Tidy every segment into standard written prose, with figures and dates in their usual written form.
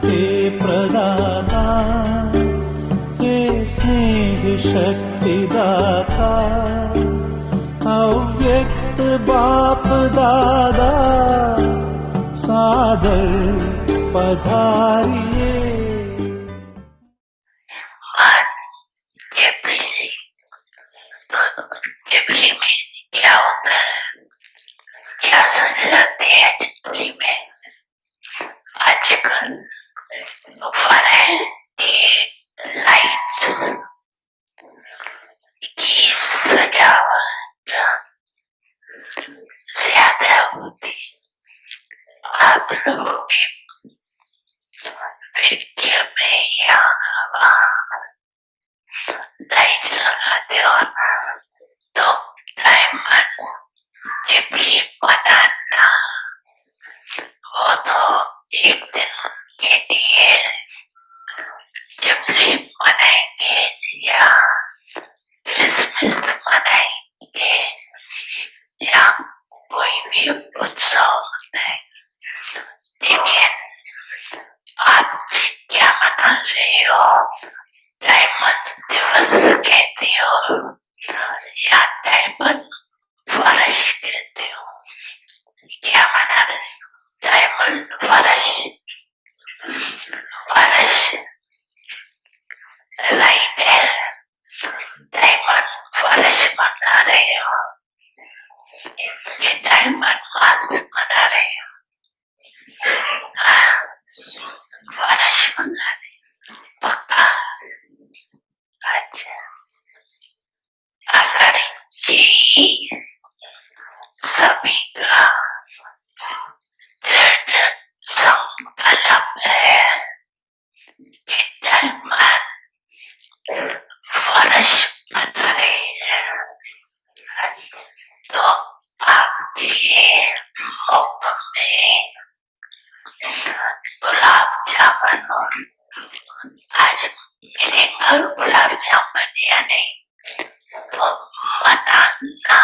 के प्रदाता, हे स्नेह शक्ति दाता, अव्यक्त बाप दादा सादर पधारिए। जिबली में क्या होता है, क्या समझाते हैं जिबली में? आजकल लाइट्स की सजावट ज्यादा होती। आप लोगों की खिड़कियों में यहाँ वहाँ लाइट लगाते हो ना, तो डायमंड जिबली बनाना वो तो एक दिन के लिए जिबली मनाएंगे या क्रिसमस मनाएंगे या कोई भी उत्सव मनाएंगे, लेकिन आप क्या मना रहे हो? डायमंड दिवस कहते हो या डायमंड वर्ष कहते हो? क्या मना रहे हो? डायमंड वर्ष, वर्ष राइट है, डायमंड वर्ष मना रहे हो कि डायमंड मास मना रहे हो? वर्ष मना रहे हो पक्का? अच्छा, अगर ये सभी का दृढ़ संकल्प है कि डायमंड वर्ष मना रहे हैं, तो आपके मुख में गुलाब जामुन, और आज मेरे घर गुलाब जामुन या नहीं, तो मनाना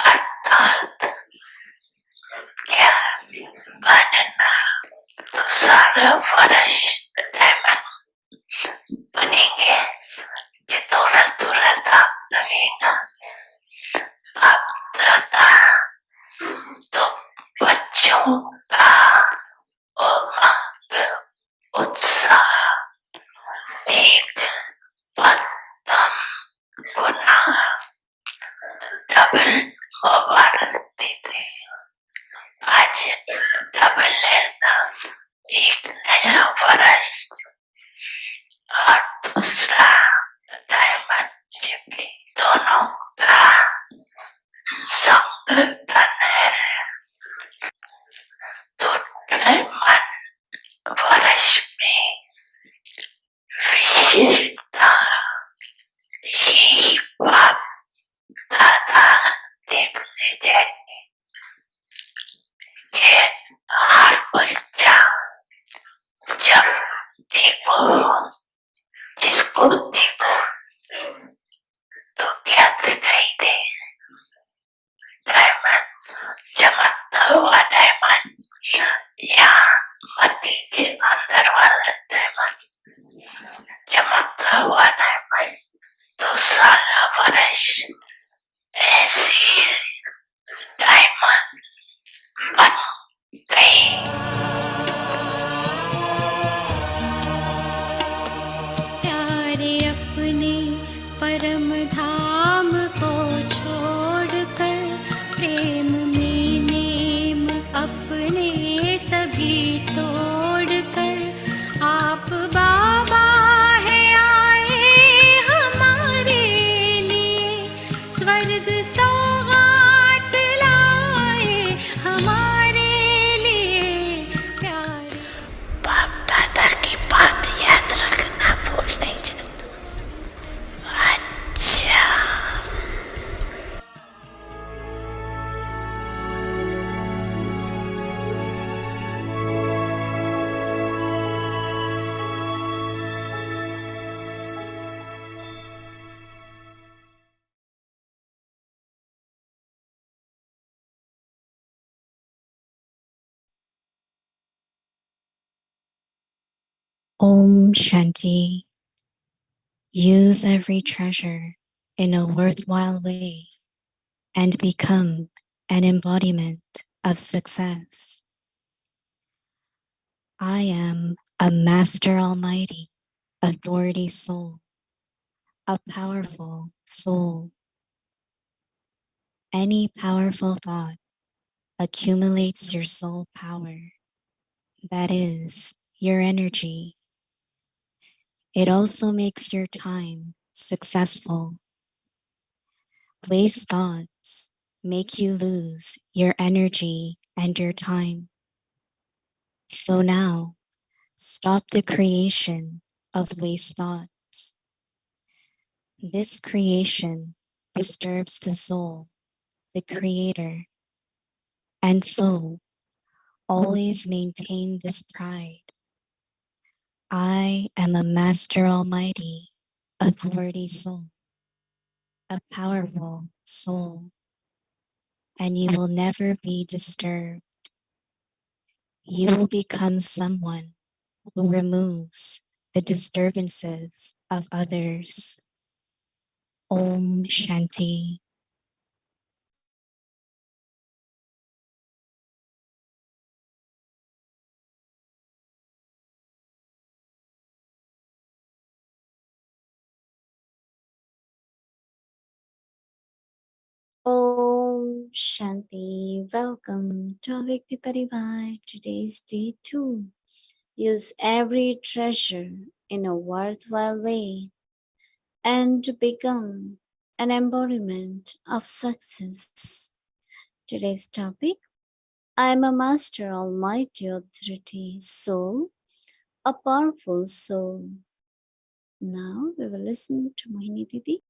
अर्थात क्या बनना, तो सारा वर्ष डायमंड बनेंगे। ये तुरंत आप लगेगा आप दादा, तो बच्चों का उमंग उत्साह एक पदम गुना डबल मुबारक देते। आज डबल है ना, एक नया वर्ष और दूसरा डायमंड जिबली, दोनों का संगठन है। तो डायमंड वर्ष में विशेषता यही बात दादा देखने जाएंगे कि हर बच्चा जब देखो, जिसको देखो तो क्या दिखाई दे? डायमंड, चमकता हुआ डायमंड या मट्टी के अंदर वाला डायमंड? चमकता हुआ डायमंड तो सारा वर्ष ऐसे डायमंड बन गए। प्यारे अपने परम धाम को छोड़कर, प्रेम में नेम अपने सभी तोड़कर, आप बाबा है आए हमारे लिए, स्वर्ग सौगात लाए हमारे लिए। प्यारे बाप दादा की बात याद रखना, भूल नहीं जाना। अच्छा। Om Shanti. Use every treasure in a worthwhile way and become an embodiment of success. I am a Master Almighty, authority soul, a powerful soul. Any powerful thought accumulates your soul power. That is your energy. It also makes your time successful. Waste thoughts make you lose your energy and your time. So now, stop the creation of waste thoughts. This creation disturbs the soul, the creator, and so always maintain this pride. I am a Master Almighty, authority soul, a powerful soul, and you will never be disturbed. You will become someone who removes the disturbances of others. Om Shanti. Om Shanti. Welcome to Avyakti Parivar. Today's day 2. Use every treasure in a worthwhile way and to become an embodiment of success. Today's topic: I am a Master Almighty Authority Soul, a powerful soul. Now we will listen to Mohini Didi.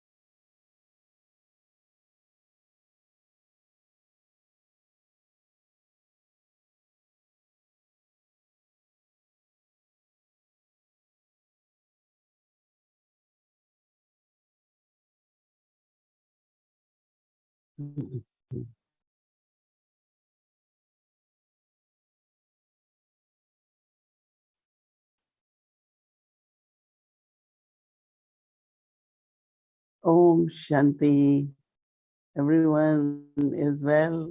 Om Shanti. Everyone is well.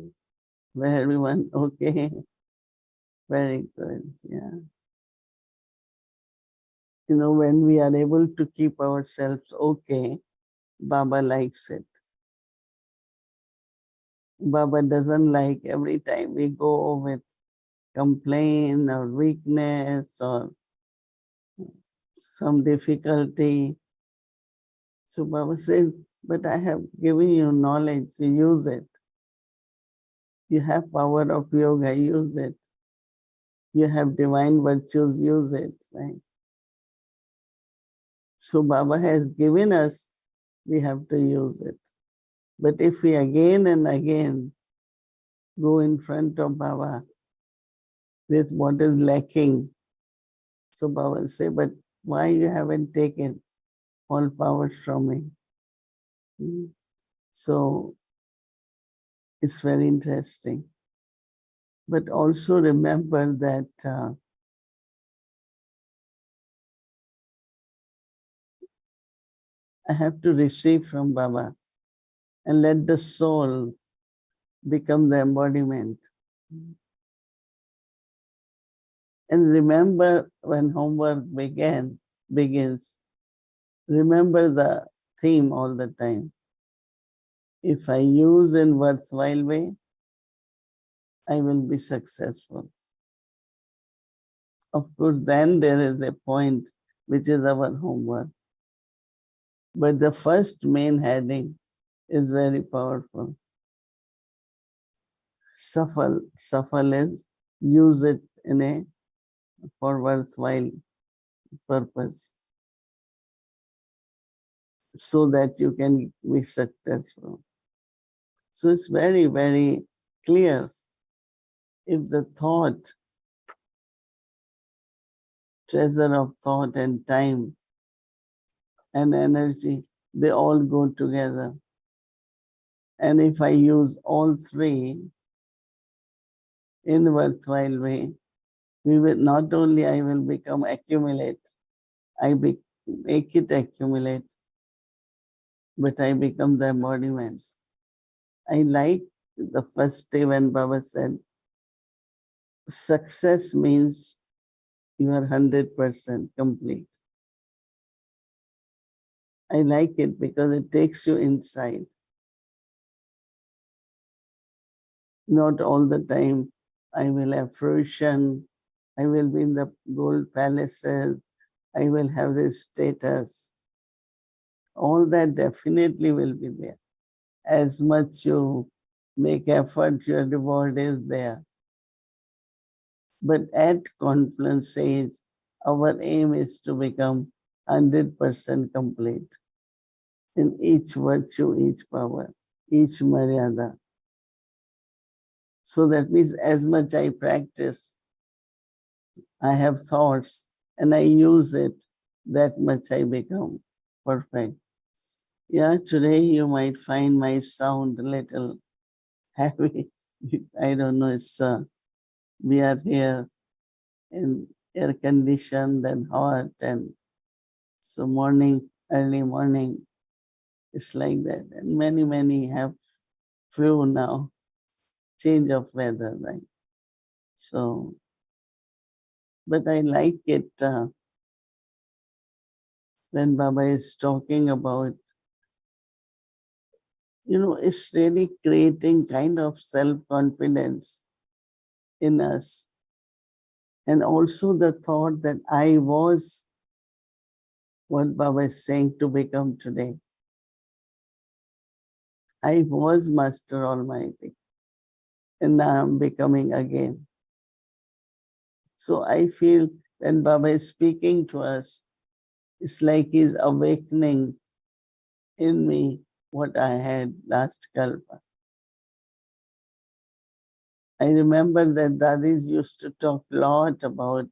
Everyone okay. Very good. Yeah. You know, when we are able to keep ourselves okay, Baba likes it. Baba doesn't like every time we go with complaint or weakness or some difficulty. So Baba says, but I have given you knowledge, you use it. You have power of yoga, use it. You have divine virtues, use it, right? So Baba has given us, we have to use it. But if we again and again go in front of Baba with what is lacking, so Baba will say, but why you haven't taken all powers from me? So it's very interesting. But also remember that I have to receive from Baba and let the soul become the embodiment. And remember when homework begins, remember the theme all the time. If I use in worthwhile way, I will be successful. Of course, then there is a point which is our homework. But the first main heading is very powerful. Safal. Safal is use it in a for worthwhile purpose so that you can be successful. So it's very, very clear. If the thought, treasure of thought and time and energy, they all go together. And if I use all three in worthwhile way, we will not only I will become accumulate, make it accumulate, but I become the embodiment. I like the first day when Baba said, success means you are 100% complete. I like it because it takes you inside. Not all the time I will have fruition, I will be in the gold palaces, I will have this status. All that definitely will be there. As much you make effort, your reward is there. But at confluence age, our aim is to become 100% complete in each virtue, each power, each maryada. So that means as much I practice, I have thoughts and I use it, that much I become perfect. Yeah, today you might find my sound a little heavy. I don't know, we are here in air conditioned and hot, and so morning, early morning, it's like that. And many have flu now, change of weather, right? So, but I like it when Baba is talking about, it's really creating kind of self-confidence in us. And also the thought that I was what Baba is saying to become today. I was Master Almighty, and now I'm becoming again. So I feel when Baba is speaking to us, it's like he's awakening in me what I had last Kalpa. I remember that Dadis used to talk a lot about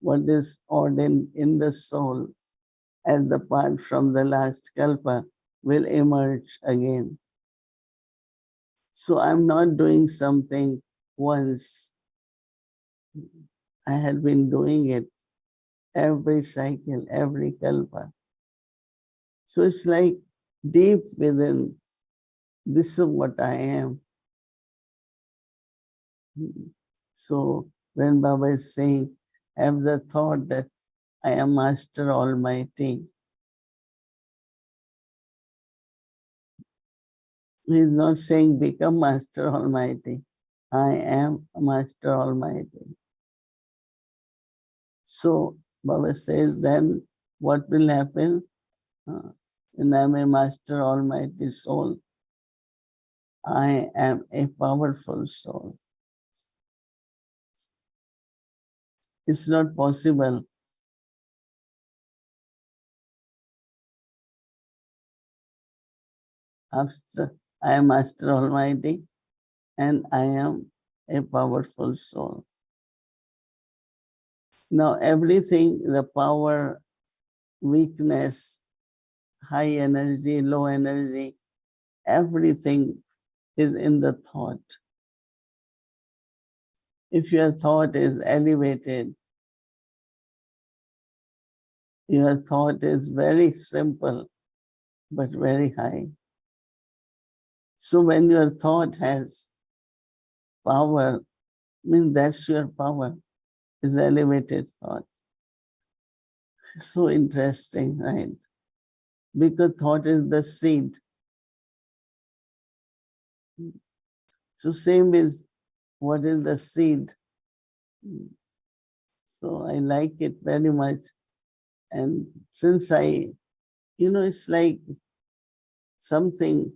what is ordained in the soul as the part from the last Kalpa will emerge again. So I'm not doing something once. I had been doing it every cycle, every Kalpa. So it's like deep within, this is what I am. So when Baba is saying, have the thought that I am Master Almighty, he is not saying become Master Almighty. I am Master Almighty. So Baba says, then what will happen? And I am a Master Almighty soul. I am a powerful soul. It's not possible. After I am Master Almighty and I am a powerful soul. Now everything, the power, weakness, high energy, low energy, everything is in the thought. If your thought is elevated, your thought is very simple, but very high. So when your thought has power, means that's your power, is elevated thought. So interesting, right? Because thought is the seed. So same is what is the seed. So I like it very much. And since it's like something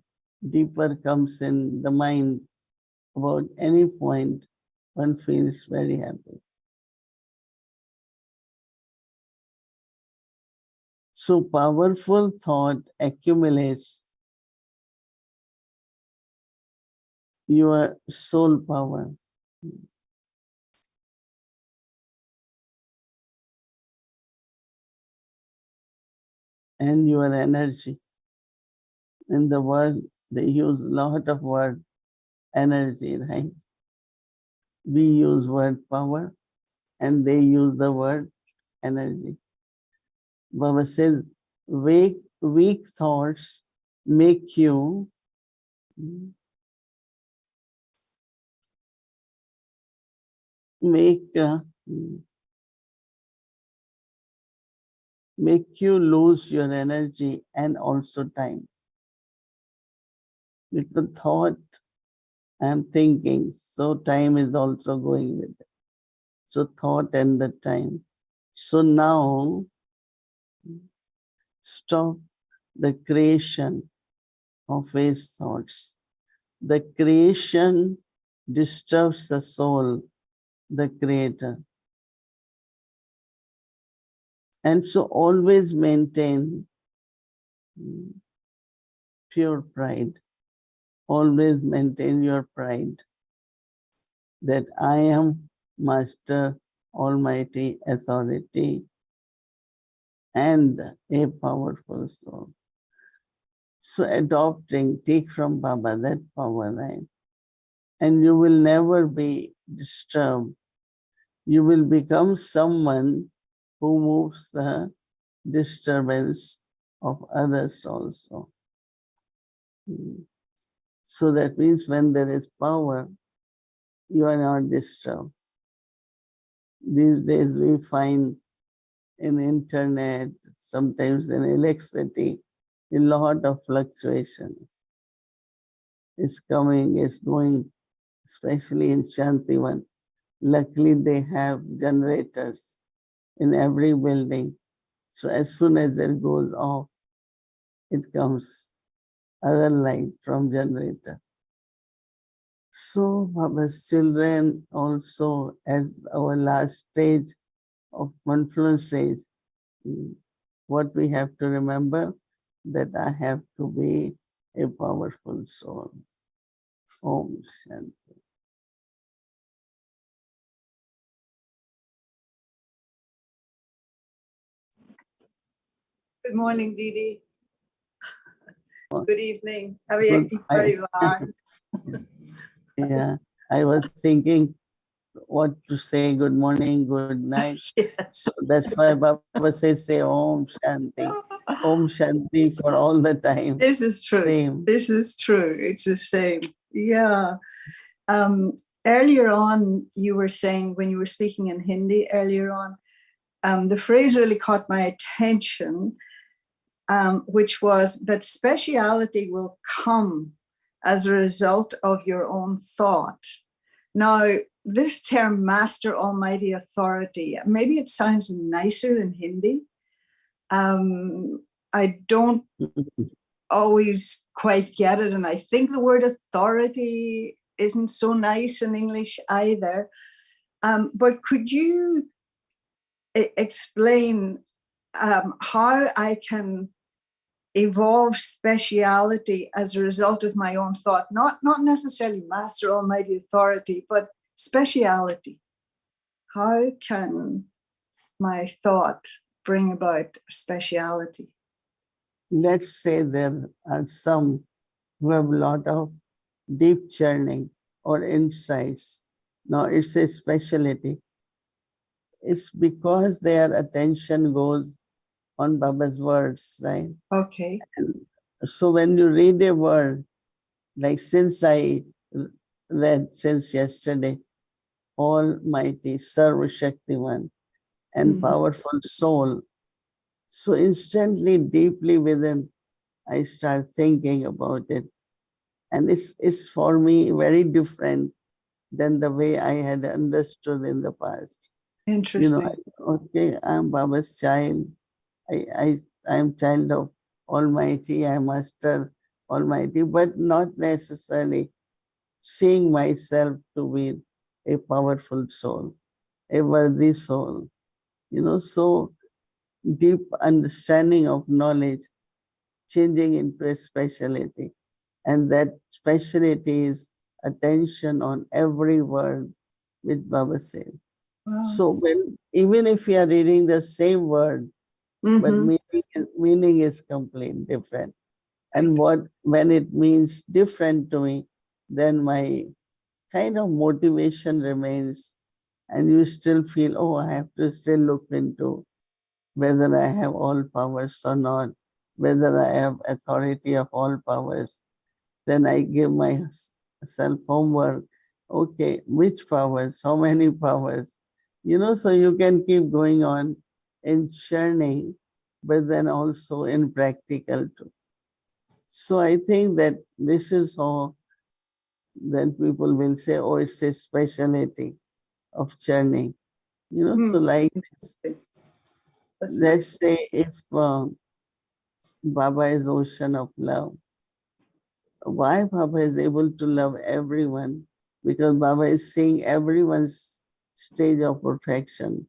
deeper comes in the mind about any point, one feels very happy. So powerful thought accumulates your soul power. And your energy. In the world, they use a lot of word energy, right? We use word power. and they use the word energy. Baba says, weak thoughts make you make make you lose your energy and also time. With the thought, I'm thinking, so time is also going with it. So thought and the time. So now stop the creation of waste thoughts. The creation disturbs the soul, the creator. And so always maintain pure pride. Always maintain your pride that I am Master, Almighty Authority, and a powerful soul. So adopting, take from Baba that power, right? And you will never be disturbed. You will become someone who moves the disturbance of others also. So that means when there is power, you are not disturbed. These days we find in internet, sometimes in electricity, a lot of fluctuation. It's coming, it's going, especially in Shantivan. Luckily they have generators in every building. So as soon as it goes off, it comes other light from generator. So Baba's children also, as our last stage of confluence stage, what we have to remember, that I have to be a powerful soul. Om Shanti. Good morning, Didi. Good evening. Good- Almightly Parivar. Yeah, I was thinking what to say, good morning, good night. Yes. That's why Baba says, say Om Shanti. Om Shanti for all the time. This is true. Same. This is true. It's the same. Yeah. Earlier on, you were saying, when you were speaking in Hindi earlier on, the phrase really caught my attention, which was that speciality will come as a result of your own thought. Now, this term, Master Almighty Authority, maybe it sounds nicer in Hindi. I don't always quite get it, and I think the word authority isn't so nice in English either. But could you explain how I can evolve speciality as a result of my own thought? Not necessarily Master Almighty Authority, but speciality. How can my thought bring about speciality? Let's say there are some who have a lot of deep churning or insights. Now it's a specialty. It's because their attention goes on Baba's words, right? Okay. And so when you read a word, like since I read since yesterday, Almighty, Sarva Shaktiman, and powerful soul, so instantly, deeply within, I start thinking about it. And it's for me very different than the way I had understood in the past. Interesting. Okay, I'm Baba's child. I'm child of Almighty, I'm Master Almighty, but not necessarily seeing myself to be a powerful soul, a worthy soul. So deep understanding of knowledge changing into a specialty. And that specialty is attention on every word which Baba said. Wow. So even if we are reading the same word, but meaning is completely different. And when it means different to me, then my kind of motivation remains, and you still feel, oh, I have to still look into whether I have all powers or not, whether I have authority of all powers. Then I give myself homework. Okay, which powers? How many powers? So you can keep going on in churning, but then also in practical too. So I think that this is how then people will say, oh, it's a specialty of churning. So like this, That's let's nice. say if Baba is ocean of love, why Baba is able to love everyone? Because Baba is seeing everyone's stage of perfection.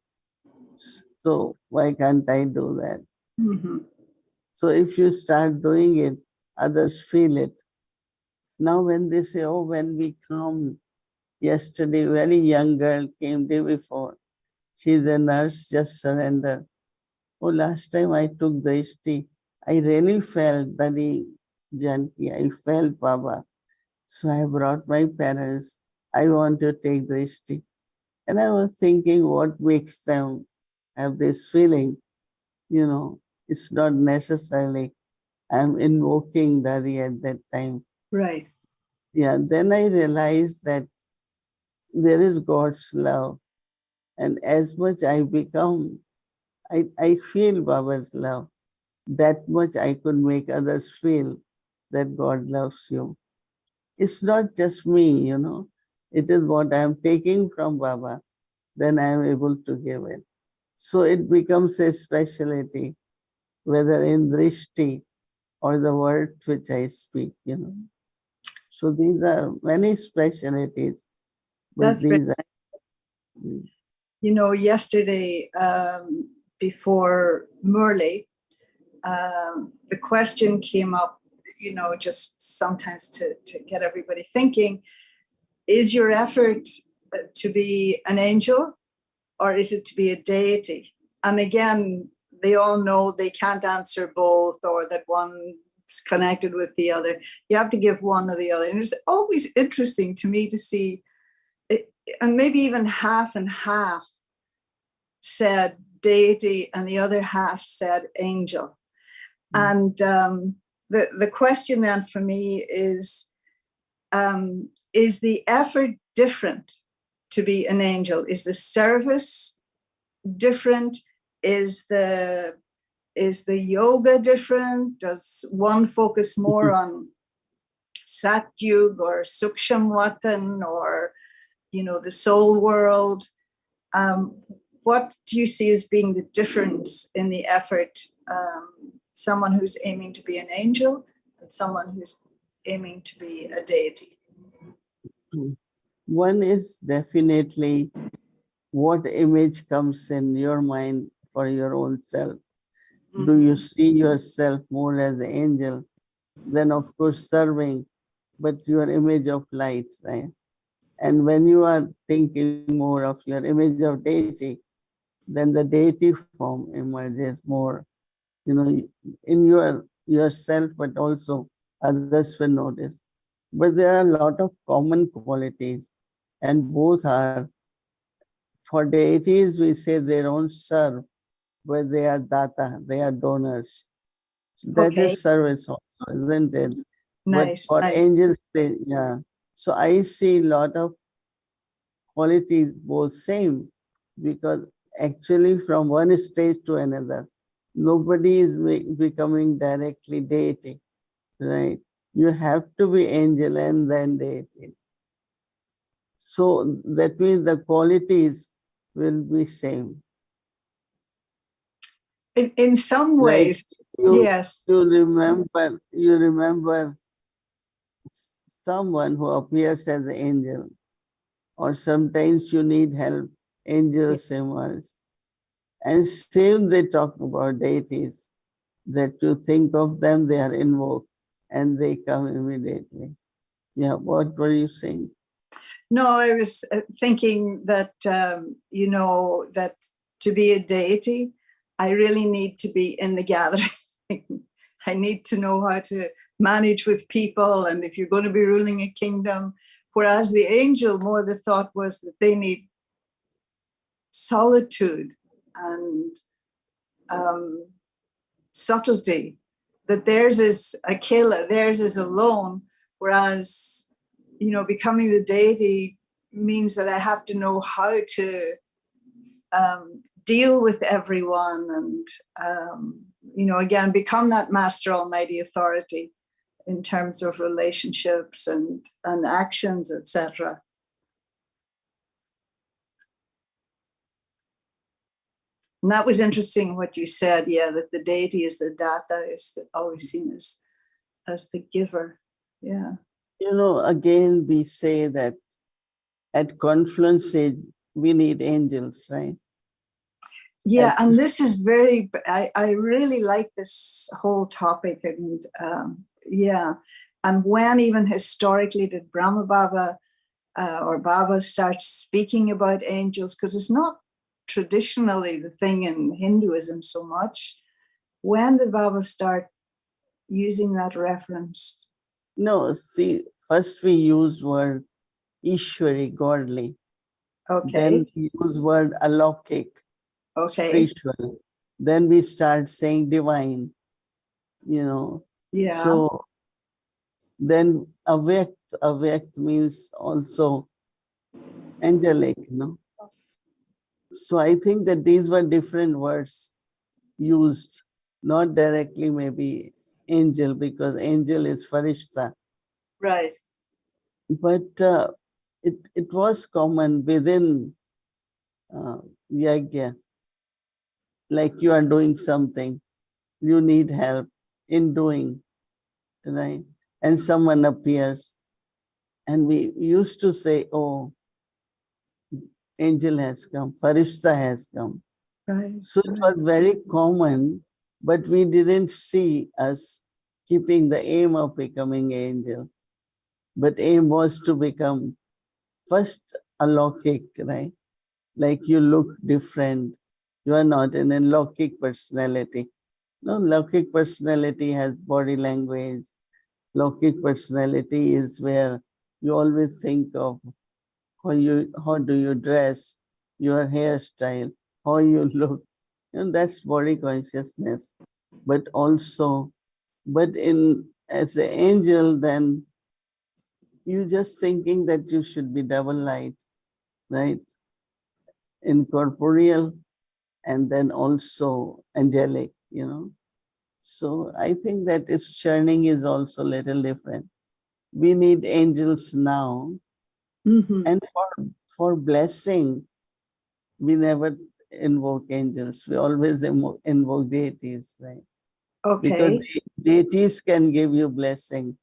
So why can't I do that? Mhm. So if you start doing it, others feel it. Now when they say, oh, when we come, yesterday, very young girl came day before. She's a nurse, just surrendered. Oh, last time I took the HT, I really felt Dadi Janki, I felt Baba. So I brought my parents. I want to take the HT. And I was thinking what makes them have this feeling, it's not necessarily I'm invoking Dadi at that time. Right. Yeah, then I realized that there is God's love. And as much I become, I feel Baba's love. That much I could make others feel that God loves you. It's not just me, it is what I'm taking from Baba, then I'm able to give it. So it becomes a specialty, whether in drishti or the word which I speak. So these are many specialties, but That's very, these are. yesterday before Murley, the question came up, just sometimes to get everybody thinking, is your effort to be an angel or is it to be a deity? And again, they all know they can't answer both or that one's connected with the other. You have to give one or the other. And it's always interesting to me to see, and maybe even half and half said deity and the other half said angel. And the question then for me is the effort different to be an angel? Is the service different? Is the yoga different? Does one focus more on Satyug or Sukshamwatan or the soul world? What do you see as being the difference in the effort? Someone who's aiming to be an angel and someone who's aiming to be a deity. One is definitely what image comes in your mind for your own self. Do you see yourself more as an angel? Then of course serving, but your image of light, right? And when you are thinking more of your image of deity, then the deity form emerges more, in yourself, but also others will notice. But there are a lot of common qualities, and both are, for deities, we say they don't serve, but they are data, they are donors. That Okay, is service also, isn't it? But nice. for angels, yeah. So I see a lot of qualities both same, because actually from one stage to another, nobody is becoming directly deity, right? You have to be angel and then deity. So that means the qualities will be same. In some Like ways, you, yes. you remember someone who appears as an angel, or sometimes you need help, angels emerge. And same they talk about deities, that you think of them, they are invoked, and they come immediately. Yeah, what were you saying? No, I was thinking that, that to be a deity, I really need to be in the gathering. I need to know how to manage with people. And if you're going to be ruling a kingdom, whereas the angel, more the thought was that they need solitude and subtlety, that theirs is akela, theirs is alone, whereas, you know, becoming the deity means that I have to know how to deal with everyone and, you know, again, become that master almighty authority in terms of relationships and actions, etc. And that was interesting what you said, yeah, that the deity is the data, is always seen as the giver. Yeah. You know, again, we say that at confluence stage, we need angels, right? Yeah, and this is very, I really like this whole topic. And yeah, and when even historically did Brahma Baba or Baba start speaking about angels? Because it's not traditionally the thing in Hinduism so much. When did Baba start using that reference? No, see, first we use word Ishwari, godly. Okay. Then we use word alaukik, Okay. spiritual. Then we start saying divine, you know. Yeah. So then avyakt means also angelic, you know. So I think that these were different words used, not directly maybe angel, because angel is farishta. Right. But it was common within yajna, like you are doing something, you need help in doing, right? And someone appears, and we used to say, oh, angel has come, farishta has come. Right. So it was very common, but we didn't see us keeping the aim of becoming angel. But aim was to become first alaukik, right? Like you look different. You are not an alaukik personality. No, Laukik personality has body language. Laukik personality is where you always think of how do you dress, your hairstyle, how you look. And that's body consciousness. But also, but in as an angel, then you just thinking that you should be double light, right? Incorporeal and then also angelic, you know. So I think that its churning is also a little different. We need angels now. Mm-hmm. And for blessing, we never invoke angels. We always invoke deities, right? Because Okay. deities can give you blessing.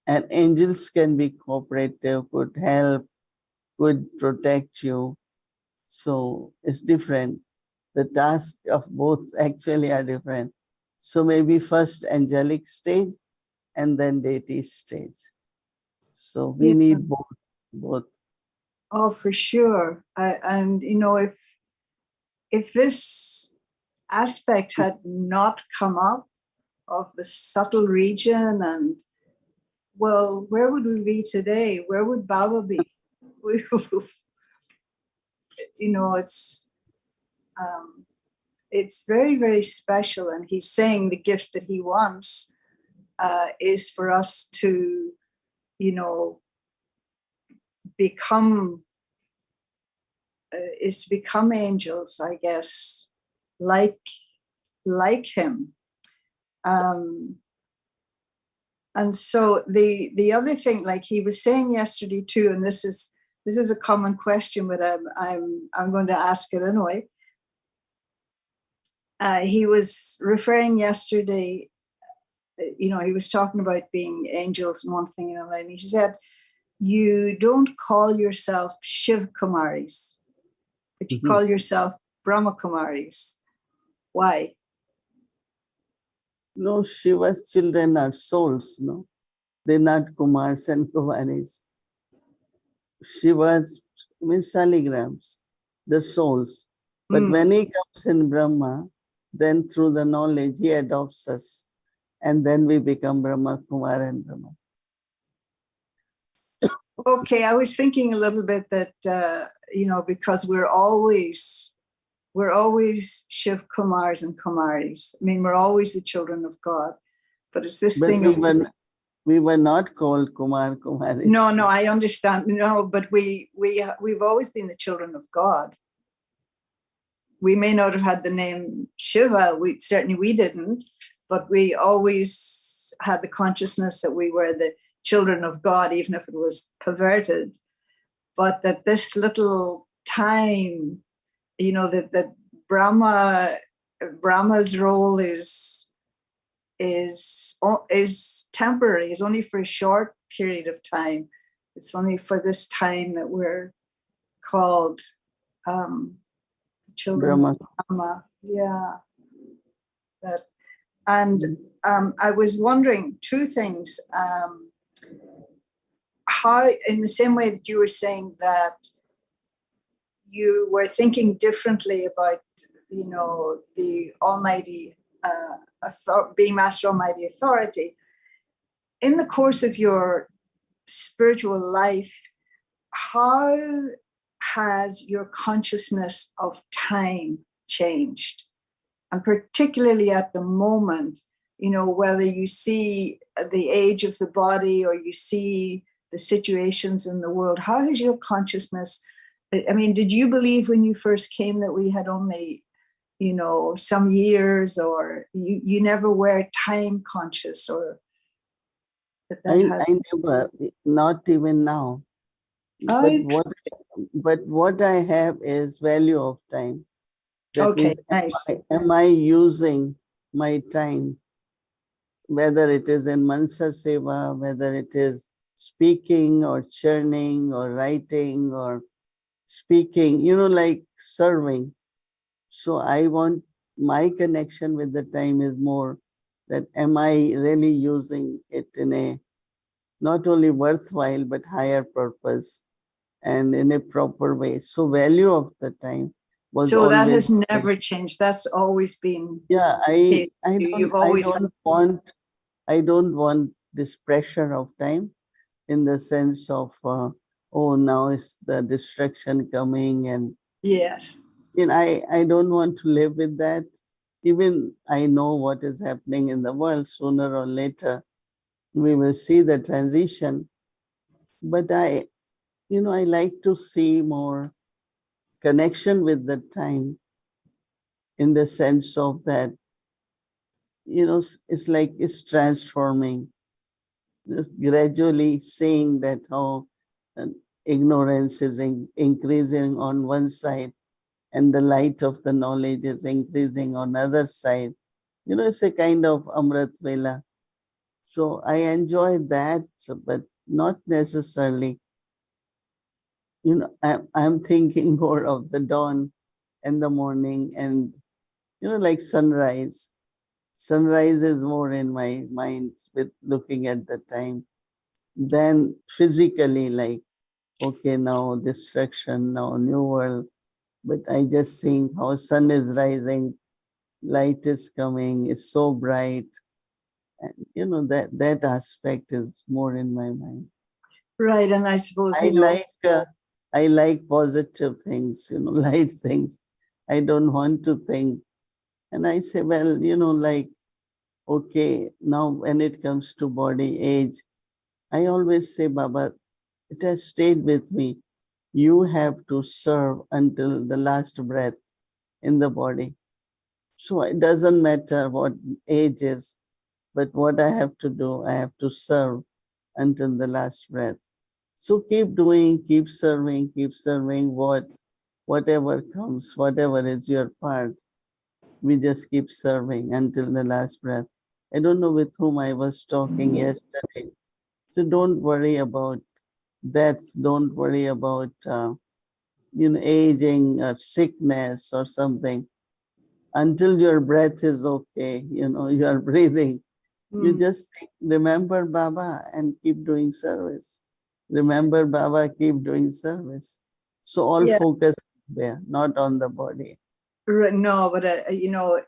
And angels can be cooperative, could help, could protect you. So it's different. The task of both actually are different. So maybe first angelic stage and then deity stage. So we Yeah. need both. Oh, for sure. And you know, if this aspect had not come up of the subtle region, and well, where would we be today? Where would Baba be? You know, it's very, very special. And he's saying the gift that he wants is for us to, you know, become angels, I guess, like him. And so the other thing, like he was saying yesterday too, and this is a common question, but I'm going to ask it anyway. He was referring yesterday, you know, he was talking about being angels and one thing and another, and he said, you don't call yourself Shiv Kumaris, but you call yourself Brahma Kumaris. Why? No, Shiva's children are souls, no? They're not Kumars and Kumaris. Shiva's means saligrams, the souls. But when he comes in Brahma, then through the knowledge, he adopts us. And then we become Brahma, Kumar, and Brahma. Okay, I was thinking a little bit that, because we're always Shiv Kumars and Kumaris. I mean, we're always the children of God, but it's this But thing of we were not called Kumar Kumari. no, I understand. No, but we've always been the children of God. We may not have had the name Shiva. We didn't, but we always had the consciousness that we were the children of God, even if it was perverted. But that this little time, that Brahma's role is temporary. It's only for a short period of time. It's only for this time that we're called children of Brahma. Yeah. I was wondering two things. How, in the same way that you were saying that you were thinking differently about, the Almighty, being Master Almighty Authority, in the course of your spiritual life, how has your consciousness of time changed? And particularly at the moment, whether you see the age of the body or you see the situations in the world, how has your consciousness, I mean, did you believe when you first came that we had only, some years, or you never were time conscious, or I never, not even now. But what I have is value of time. That okay, means, nice. am I using my time, whether it is in Mansa Seva, whether it is speaking or churning or writing or speaking, like serving. So I want my connection with the time is more that am I really using it in a not only worthwhile but higher purpose and in a proper way. So value of the time was so always, that has never changed. That's always been. Yeah, I don't want this pressure of time in the sense of oh, now is the distraction coming, and Yes. I don't want to live with that. Even I know what is happening in the world. Sooner or later we will see the transition, but I like to see more connection with the time, in the sense of that, it's like it's transforming, gradually seeing that how ignorance is increasing on one side and the light of the knowledge is increasing on other side. It's a kind of Amrit Vela. So I enjoy that, but not necessarily, I'm thinking more of the dawn and the morning, and like sunrise. Sunrise is more in my mind with looking at the time than physically, like, okay, now distraction, now new world. But I just think how sun is rising, light is coming, it's so bright. And that aspect is more in my mind. Right, and I suppose I like positive things, light things. I don't want to think. And I say, well, like, okay, now when it comes to body age, I always say, Baba, it has stayed with me. You have to serve until the last breath in the body. So it doesn't matter what age is, but what I have to do, I have to serve until the last breath. So keep doing, keep serving, whatever comes, whatever is your part. We just keep serving until the last breath. I don't know with whom I was talking yesterday. So don't worry about that. Don't worry about aging or sickness or something. Until your breath is okay, you are breathing. You just remember Baba and keep doing service. Remember Baba, keep doing service. So all focus there, not on the body. No, but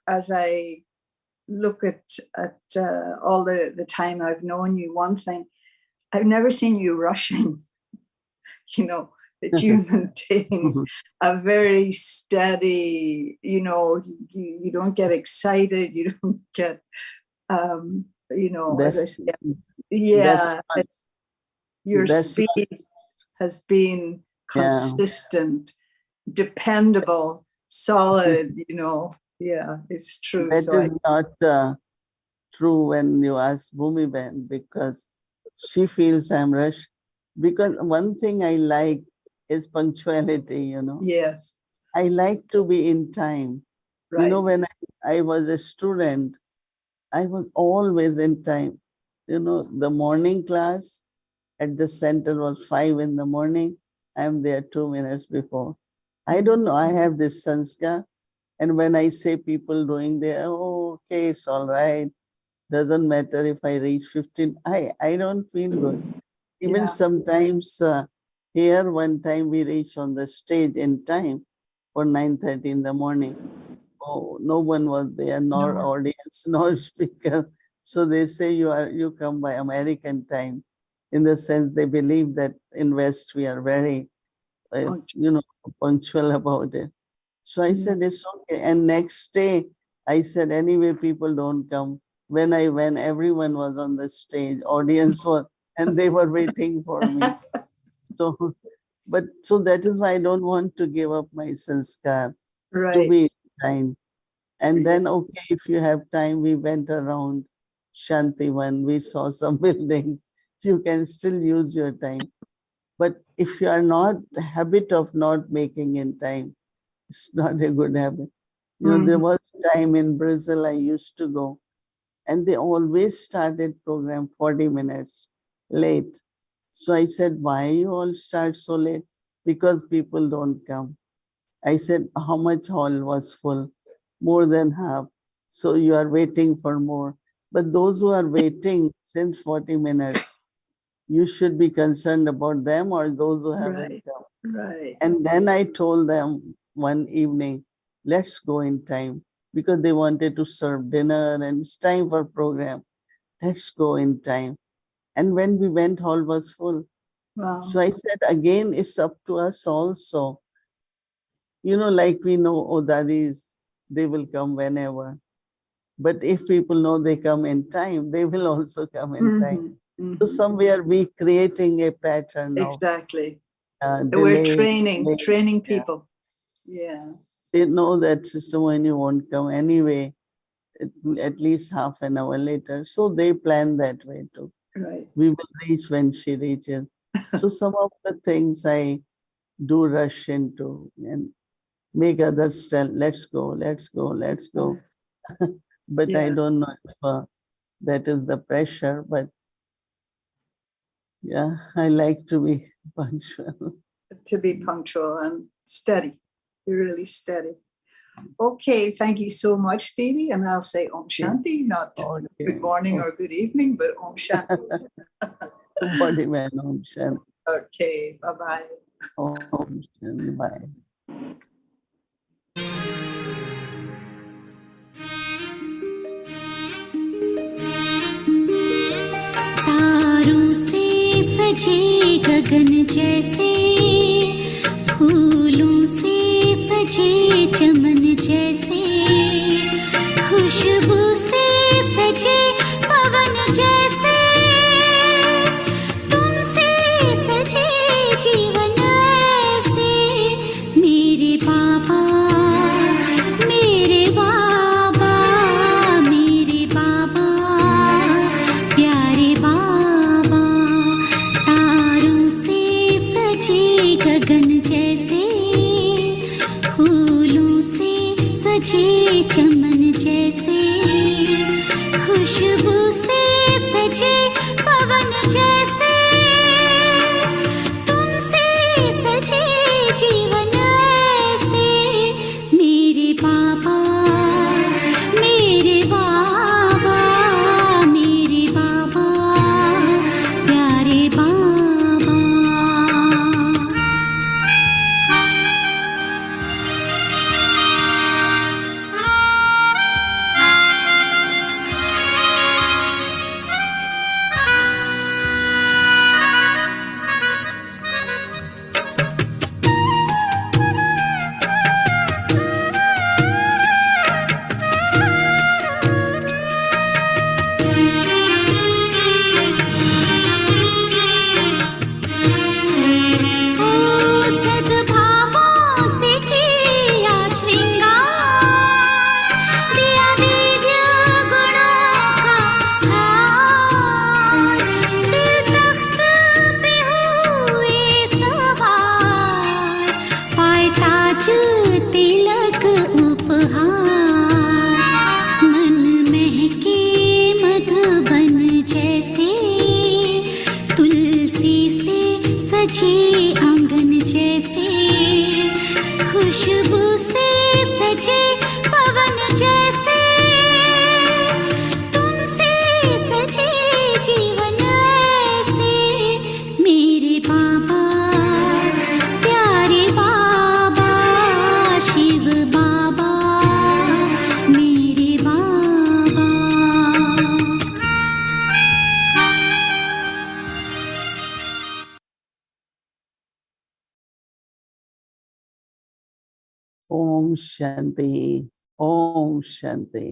as I look at all the time I've known you, one thing, I've never seen you rushing. that you maintain a very steady, you don't get excited, you don't get, as I That's said, that's yeah, not, your that's not, speed has been yeah. consistent, dependable, solid, yeah, it's true. That So is not true when you ask Bhumi Ben, because she feels I'm rushed. Because one thing I like is punctuality, yes, I like to be in time. right. When I was a student, I was always in time. The morning class at the center was 5 in the morning. I'm there 2 minutes before. I don't know, I have this sanskar. And when I say people doing there, oh, okay, it's all right. Doesn't matter if I reach 15. I don't feel good. Even Yeah. sometimes here, one time we reach on the stage in time for 9:30 in the morning. Oh, no one was there, nor No. audience, nor speaker. So they say you come by American time, in the sense they believe that in West we are very, you know, punctual about it. So I said, it's okay. And next day, I said, anyway, people don't come. When everyone was on the stage, audience was, and they were waiting for me. So, so that is why I don't want to give up my sanskar, to Right. be kind. And then, okay, if you have time, we went around Shantivan, we saw some buildings. You can still use your time. But if you are not, the habit of not making in time, it's not a good habit. There was a time in Brazil I used to go, and they always started program 40 minutes late. So I said, why you all start so late? Because people don't come. I said, how much hall was full? More than half. So you are waiting for more. But those who are waiting since 40 minutes, you should be concerned about them or those who haven't Right. come. Right. And then I told them one evening, let's go in time, because they wanted to serve dinner and it's time for program. Let's go in time. And when we went, hall was full. Wow. So I said, again, it's up to us also. Like we know, oh, daddies, they will come whenever. But if people know they come in time, they will also come in time. So somewhere we creating a pattern of Exactly. We're delay. training Yeah. people. Yeah. They know that Sister Mohini won't come anyway, at least half an hour later. So they plan that way too. Right. We will reach when she reaches. So some of the things I do rush into and make others tell, let's go, let's go, let's go. But I Yeah. don't know if that is the pressure, but yeah, I like to be punctual. To be punctual and steady. You're really steady. Okay, thank you so much, Didi. And I'll say Om Shanti, not Okay. good morning or good evening, but Om Shanti. Embodiment, Om Shanti. Okay, bye-bye. Om Shanti. Bye. तारों से सजे गगन जैसे, फूलों से सजे चमन जैसे, खुशबू से सजे पवन जैसे, तुमसे सजे जीवन ऐसे, मेरे बाबा, मेरे बाबा, मेरे बाबा, प्यारे बाबा, तारों से सजे गगन जैसे, फूलों से सजे चमन जैसे, खुशबू से सजे पवन जैसे, तुमसे सजे जीवन ऐसे, मेरे बाबा, मेरे बाबा, मेरे बाबा, प्यारे बाबा। सजे आंगन जैसे, खुशबू से सजे पवन जैसे, तुमसे सजे जीवन ऐसे, मेरे बाबा प्यारे बाबा, शिव बाबा मेरे बाबा। Om Shanti. Om Shanti.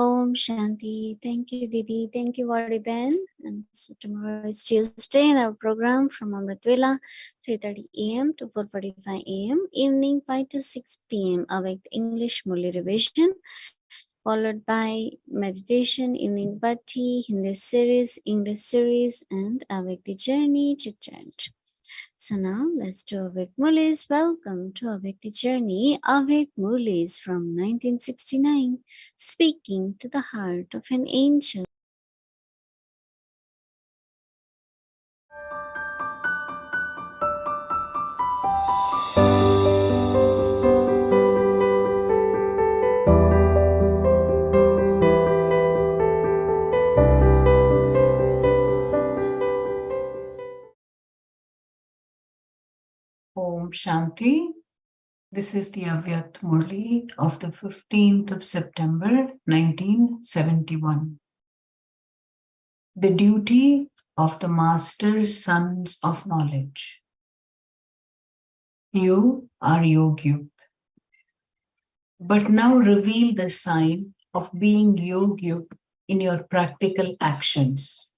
Om Shanti. Thank you, Didi. Thank you, Vardeben. And so tomorrow is Tuesday in our program from Amritvela, 3:30 a.m. to 4:45 a.m. Evening 5 to 6 p.m. Awake English Murli revision, followed by meditation, evening bhatti, Hindi series, English series, and Awake the Journey chit chat. So now let's do Awake Murlis. Welcome to Awake the Journey. Awake Murlis from 1969, speaking to the heart of an angel. Om Shanti. This is the Avyakt Murli of the 15th of September 1971. The duty of the Master's Sons of Knowledge. You are Yogyuk, but now reveal the sign of being Yogyuk in your practical actions.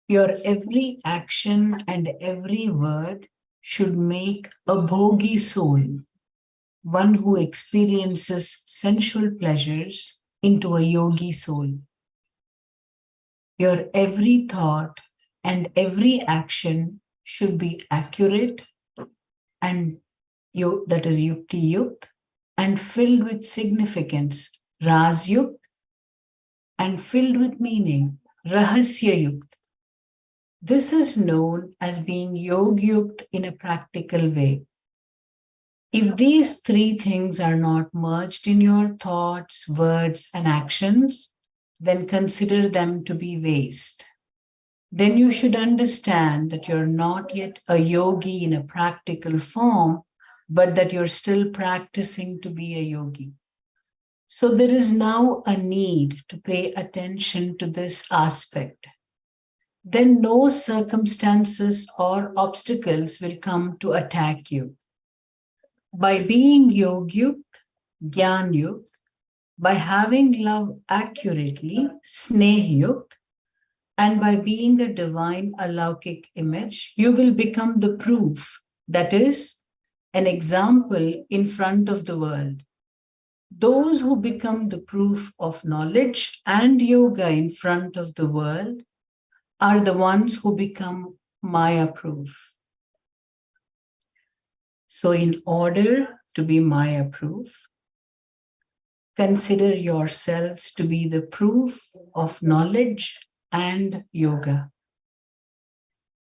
Your every action and every word should make a bhogi soul, one who experiences sensual pleasures, into a yogi soul. Your every thought and every action should be accurate and that is yukti yukt, and filled with significance, ras yukt, and filled with meaning, rahasya yukt. This is known as being yogyukt in a practical way. If these three things are not merged in your thoughts, words, and actions, then consider them to be waste. Then you should understand that you're not yet a yogi in a practical form, but that you're still practicing to be a yogi. So there is now a need to pay attention to this aspect. Then no circumstances or obstacles will come to attack you. By being yogyukt, jnanyukt, by having love accurately, snehyukt, and by being a divine alaukik image, you will become the proof, that is, an example in front of the world. Those who become the proof of knowledge and yoga in front of the world are the ones who become Maya proof. So in order to be Maya proof, consider yourselves to be the proof of knowledge and yoga.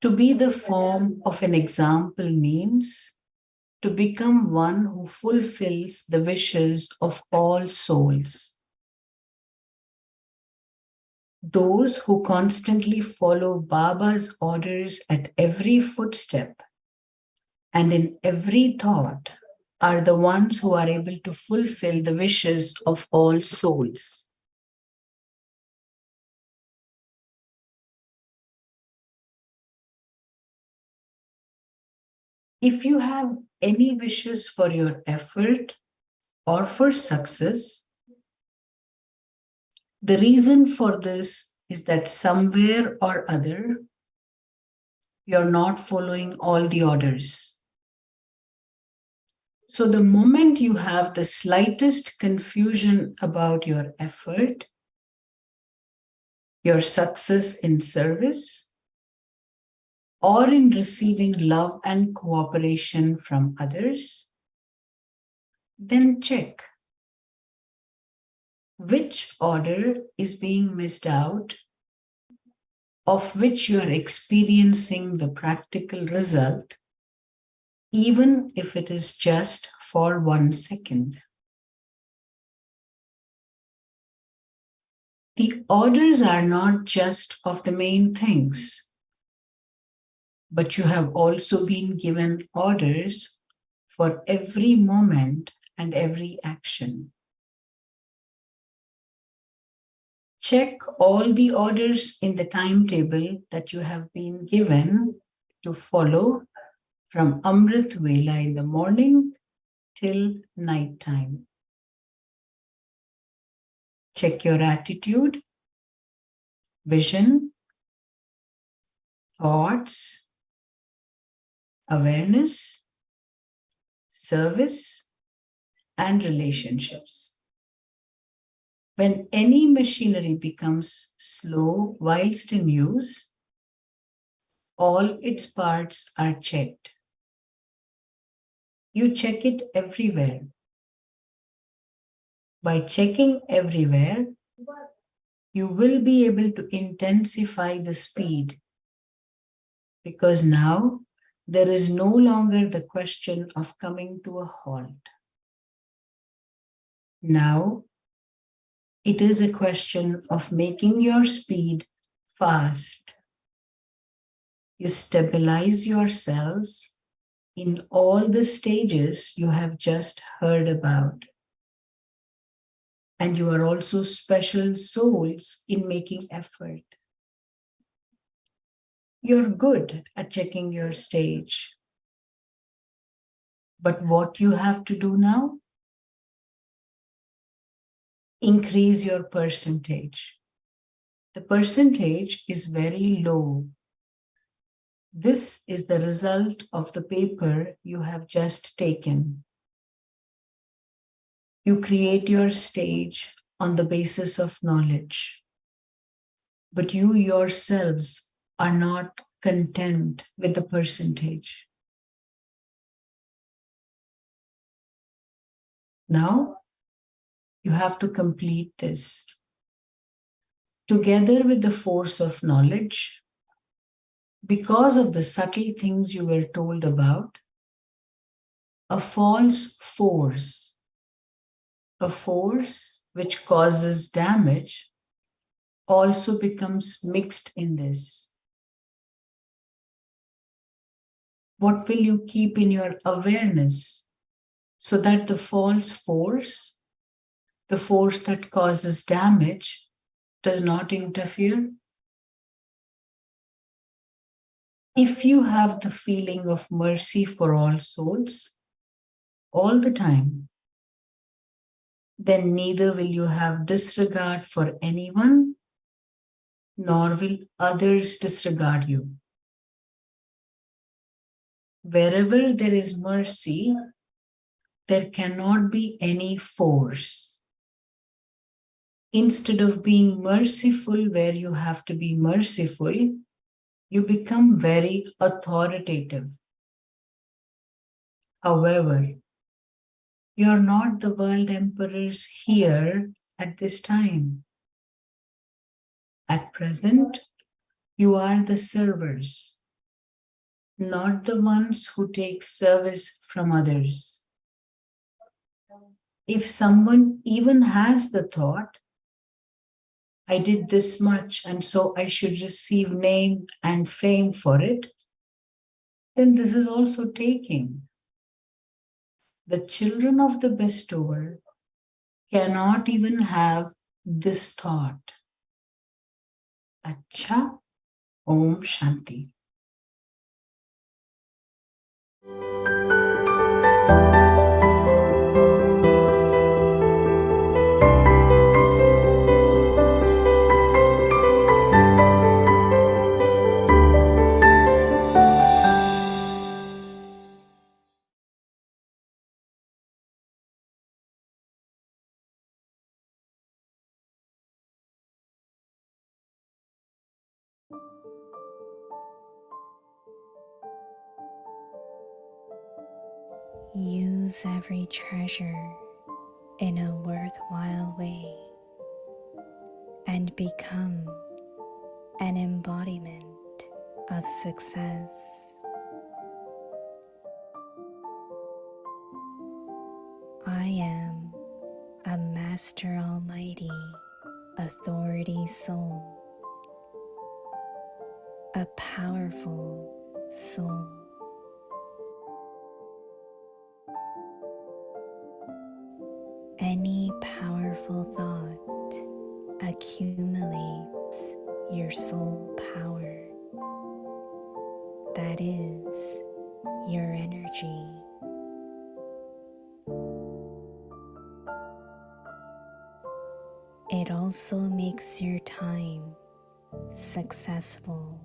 To be the form of an example means to become one who fulfills the wishes of all souls. Those who constantly follow Baba's orders at every footstep and in every thought are the ones who are able to fulfill the wishes of all souls. If you have any wishes for your effort or for success, the reason for this is that somewhere or other, you're not following all the orders. So the moment you have the slightest confusion about your effort, your success in service, or in receiving love and cooperation from others, then check which order is being missed out, of which you are experiencing the practical result, even if it is just for 1 second. The orders are not just of the main things, but you have also been given orders for every moment and every action. Check all the orders in the timetable that you have been given to follow from Amrit Vela in the morning till night time. Check your attitude, vision, thoughts, awareness, service, and relationships. When any machinery becomes slow whilst in use, all its parts are checked. You check it everywhere. By checking everywhere, you will be able to intensify the speed, because now there is no longer the question of coming to a halt. Now it is a question of making your speed fast. You stabilize yourselves in all the stages you have just heard about. And you are also special souls in making effort. You're good at checking your stage. But what you have to do now? Increase your percentage. The percentage is very low. This is the result of the paper you have just taken. You create your stage on the basis of knowledge, but you yourselves are not content with the percentage. Now, you have to complete this. Together with the force of knowledge, because of the subtle things you were told about, a false force, a force which causes damage, also becomes mixed in this. What will you keep in your awareness so that the false force, the force that causes damage, does not interfere? If you have the feeling of mercy for all souls all the time, then neither will you have disregard for anyone, nor will others disregard you. Wherever there is mercy, there cannot be any force. Instead of being merciful where you have to be merciful, you become very authoritative. However, you are not the world emperors here at this time. At present, you are the servers, not the ones who take service from others. If someone even has the thought, I did this much and so I should receive name and fame for it, then this is also taking. The children of the bestower cannot even have this thought. Acha, Om Shanti. Use every treasure in a worthwhile way and become an embodiment of success. I am a Master Almighty Authority Soul, a powerful soul. Any powerful thought accumulates your soul power. That is your energy. It also makes your time successful.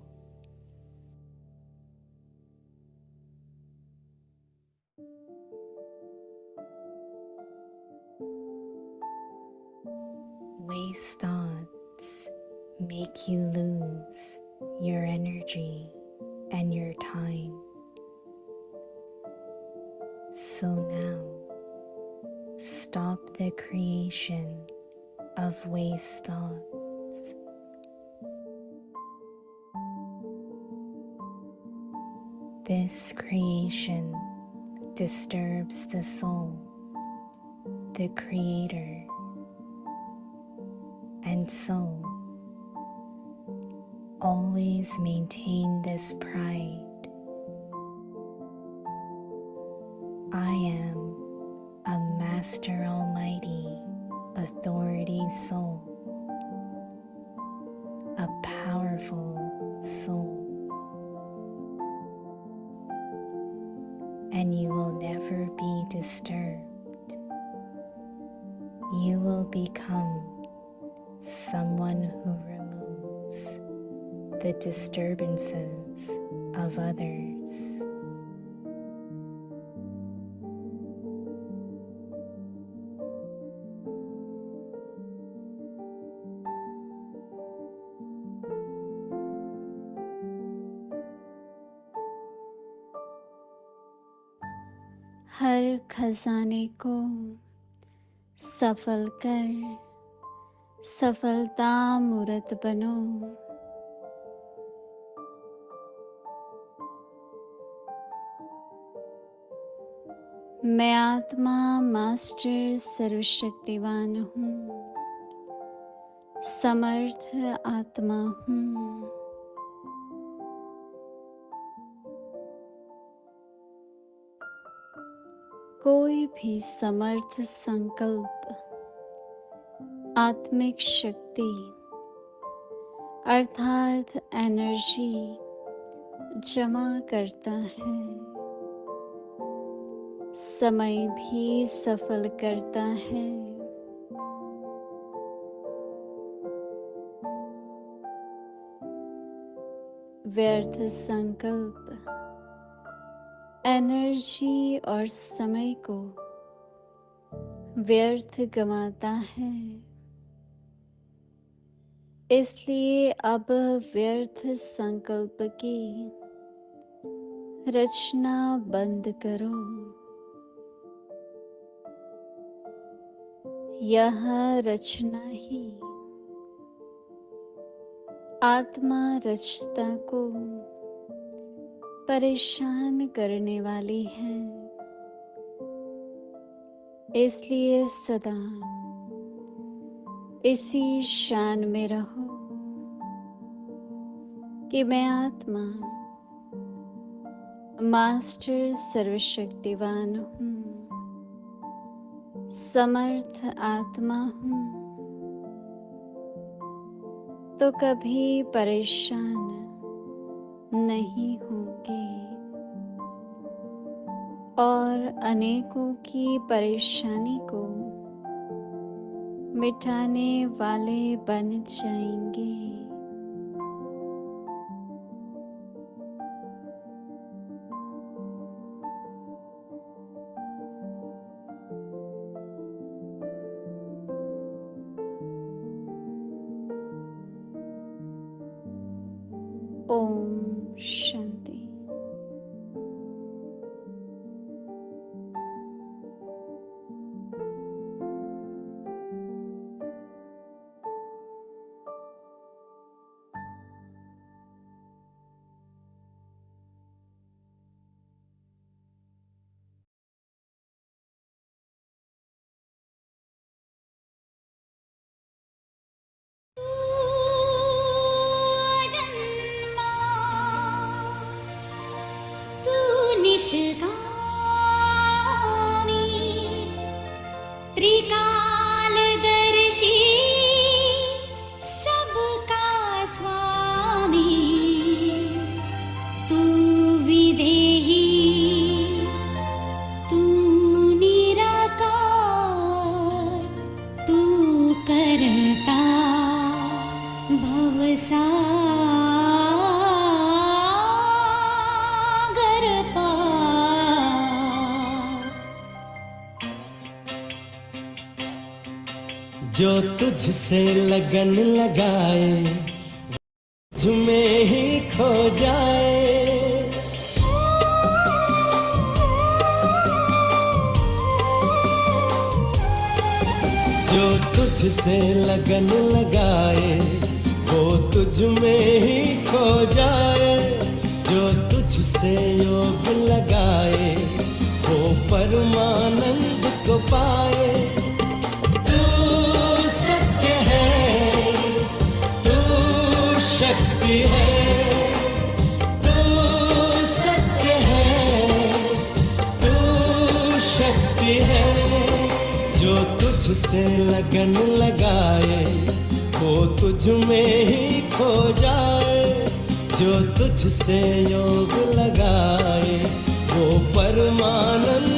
Waste thoughts make you lose your energy and your time. So now, stop the creation of waste thoughts. This creation disturbs the soul, the creator, and so always maintain this pride. I am a Master Almighty Authority Soul, a powerful soul, and you will never be disturbed. You will become someone who removes the disturbances of others. हर खजाने को सफल कर सफलता मूरत बनो। मैं आत्मा master सर्वशक्तिवान हूँ, समर्थ आत्मा हूँ। कोई भी समर्थ संकल्प आत्मिक शक्ति अर्थात एनर्जी जमा करता है, समय भी सफल करता है। व्यर्थ संकल्प एनर्जी और समय को व्यर्थ गंवाता है। इसलिए अब व्यर्थ संकल्प की रचना बंद करो। यह रचना ही आत्मा रचता को परेशान करने वाली है। इसलिए सदा इसी शान में रहो कि मैं आत्मा मास्टर सर्वशक्तिवान हूँ, समर्थ आत्मा हूँ, तो कभी परेशान नहीं होंगे और अनेकों की परेशानी को मिटाने वाले बन जाएंगे। शांति। निष्कामी त्रिकालदर्शी सबका स्वामी तू विदेही तू निराकार तू करता भवसागर पार। जो तुझसे लगन लगाए तुम्हें ही खो जाए। जो तुझसे लगन लगाए वो तुझ में ही खो जाए। जो तुझसे योग लगाए वो परमानंद को पाए। तू सत्य है, तू शक्ति है, तू सत्य है, तू शक्ति है। जो तुझसे लगन लगाए वो तुझ में ही खो जाए। जो तुझसे योग लगाए वो परमानंद